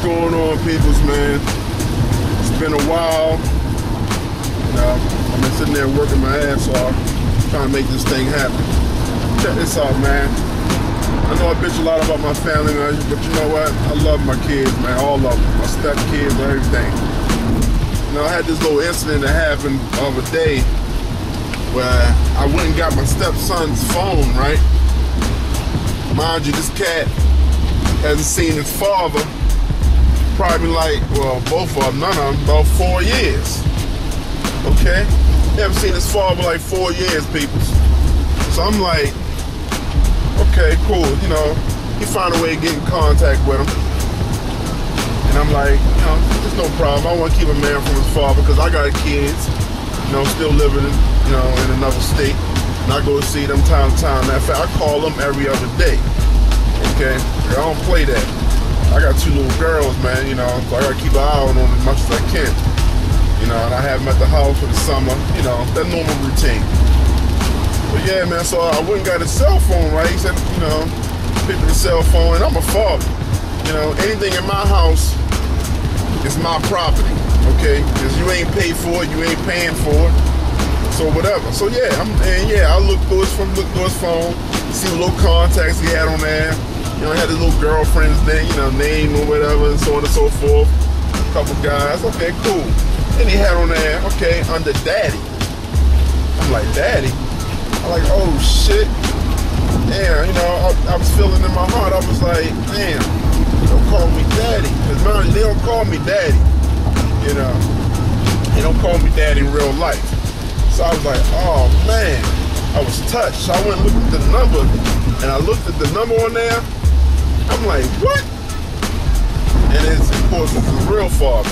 going on, peoples, man? It's been a while. I've been sitting there working my ass off, trying to make this thing happen. Check this out, man. I know I bitch a lot about my family, man, but you know what? I love my kids, man, all of them. My step-kids, everything. You know, I had this little incident that happened the other day where I went and got my stepson's phone, right? Mind you, this cat hasn't seen his father probably like, well, both of them, none of them, about 4 years. Okay? He haven't seen his father like 4 years, people. So I'm like, okay, cool, you know, he found a way to get in contact with him. And I'm like, you know, there's no problem. I want to keep a man from his father because I got kids, you know, still living in, you know, in another state. And I go see them time to time. Matter of fact, I call them every other day. Okay? I don't play that. I got 2 little girls, man, you know, so I gotta keep an eye on them as much as I can. You know, and I have them at the house for the summer, you know, that normal routine. But yeah, man, so I went and got a cell phone, right? He said, you know, picked up a cell phone, and I'm a father. You know, anything in my house is my property, okay? Because you ain't paid for it, you ain't paying for it. So whatever. So yeah, I looked through his phone, see what little contacts he had on there. You know, he had his little girlfriend's name, you know, name or whatever, and so on and so forth. A couple guys. Okay, cool. And he had on there, okay, under daddy. I'm like, daddy? I'm like, oh shit. Damn, you know, I was feeling in my heart. I was like, damn, don't call me daddy. Because they don't call me daddy. You know, they don't call me daddy in real life. So I was like, oh man, I was touched. So I went and looked at the number, and I looked at the number on there. I'm like, what? And it's, of course, it's his real father.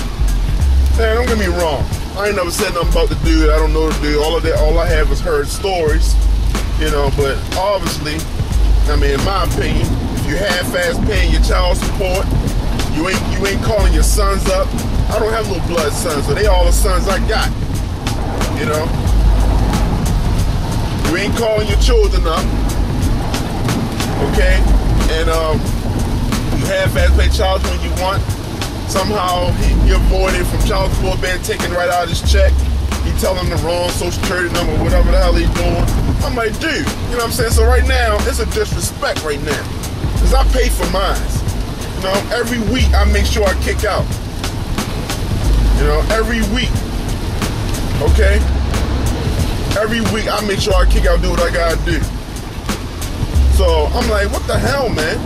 Man, don't get me wrong. I ain't never said nothing about the dude. I don't know the dude. All I have is heard stories, you know. But obviously, I mean, in my opinion, if you half-ass paying your child support, you ain't calling your sons up. I don't have no blood sons, so they all the sons I got. You know, you ain't calling your children up, okay? And you half-ass pay child when you want. Somehow he avoided from child support being taken right out of his check. He tell him the wrong social security number, whatever the hell he's doing. I'm like, dude, you know what I'm saying? So right now, it's a disrespect right now. Because I pay for mine. You know, every week I make sure I kick out. You know, every week. Okay? Every week I make sure I kick out, do what I gotta do. So I'm like, what the hell, man?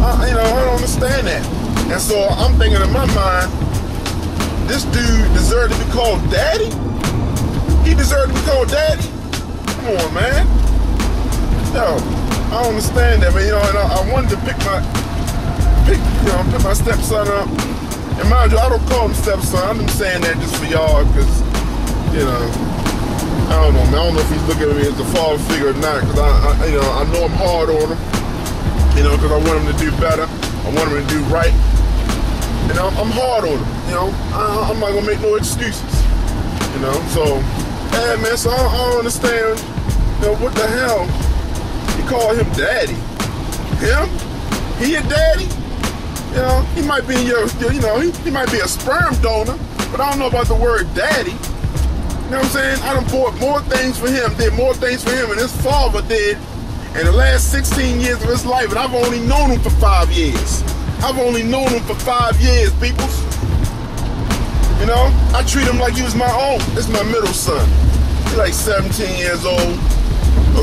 I don't understand that. And so I'm thinking in my mind, this dude deserved to be called daddy? He deserved to be called daddy? Come on, man. Yo, I don't understand that, man. You know, and I wanted to pick my stepson up. And mind you, I don't call him stepson. I'm just saying that just for y'all, because, you know, I don't know, man. I don't know if he's looking at me as a father figure or not, because I know I'm hard on him, you know, because I want him to do better. I want him to do right. And I'm hard on him, you know. I'm not gonna make no excuses, you know. So, yeah, man. So I don't understand, you know, what the hell you call him daddy? Him? He a daddy? You know, he might be you know, he might be a sperm donor, but I don't know about the word daddy. You know what I'm saying? I done bought more things for him, did more things for him than his father did in the last 16 years of his life, and I've only known him for 5 years. I've only known him for 5 years, peoples. You know, I treat him like he was my own. This is my middle son. He's like 17 years old.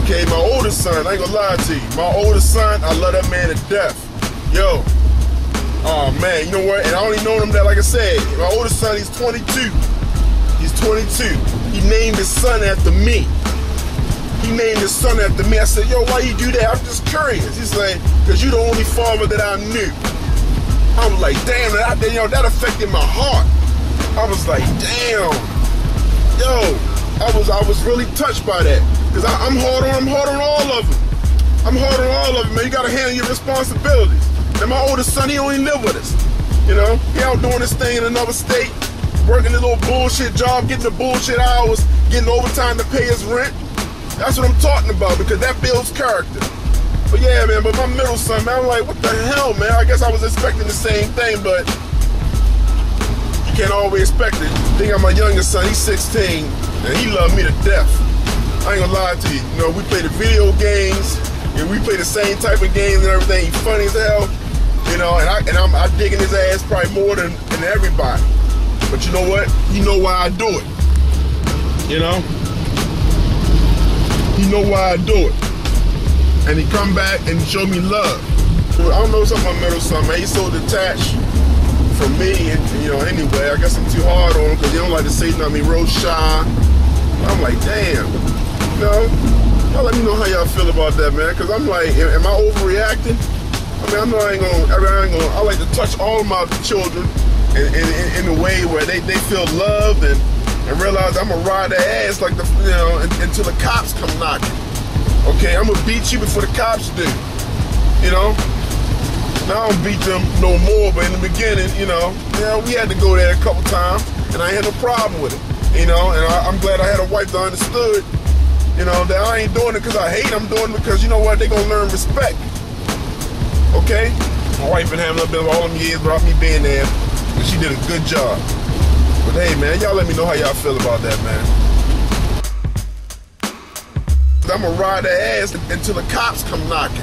Okay, my oldest son, I ain't gonna lie to you. My oldest son, I love that man to death. Yo. Oh man, you know what? And I only known him that, like I said, my oldest son, he's 22. He's 22. He named his son after me. He named his son after me. I said, yo, why you do that? I'm just curious. He's like, because you're the only father that I knew. I was like, damn, that affected my heart. I was like, damn. Yo, I was really touched by that. Because I'm hard on all of them. I'm hard on all of them, man. You got to handle your responsibilities. And my oldest son, he don't even live with us. You know, he out doing this thing in another state, working a little bullshit job, getting the bullshit hours, getting overtime to pay his rent. That's what I'm talking about, because that builds character. But yeah, man, but my middle son, man, I'm like, what the hell, man? I guess I I was expecting the same thing, but you can't always expect it. I think of my youngest son, he's 16, and he loved me to death. I ain't gonna lie to you. You know, we play the video games, and we play the same type of games and everything. He's funny as hell, you know, and I'm digging his ass probably more than everybody. But you know what? He know why I do it. You know? He know why I do it. And he come back and show me love. I don't know, something about middle son, man. He's so detached from me, and you know, anyway, I guess I'm too hard on him because he don't like to say nothing. He real shy. I'm like, damn. You know, y'all let me know how y'all feel about that, man. Because I'm like, am I overreacting? I mean, I like to touch all of my children in a way where they feel loved and realize I'm gonna ride their ass like until the cops come knocking. Okay, I'm gonna beat you before the cops do. You know? Now I don't beat them no more, but in the beginning, you know, we had to go there a couple times, and I had no problem with it. You know, and I'm glad I had a wife that understood, you know, that I ain't doing it because I hate. I'm doing it because, you know what, they gonna learn respect. Okay? My wife been having a bit of all them years without me being there, and she did a good job. But hey, man, y'all let me know how y'all feel about that, man. I'm gonna ride their ass until the cops come knocking.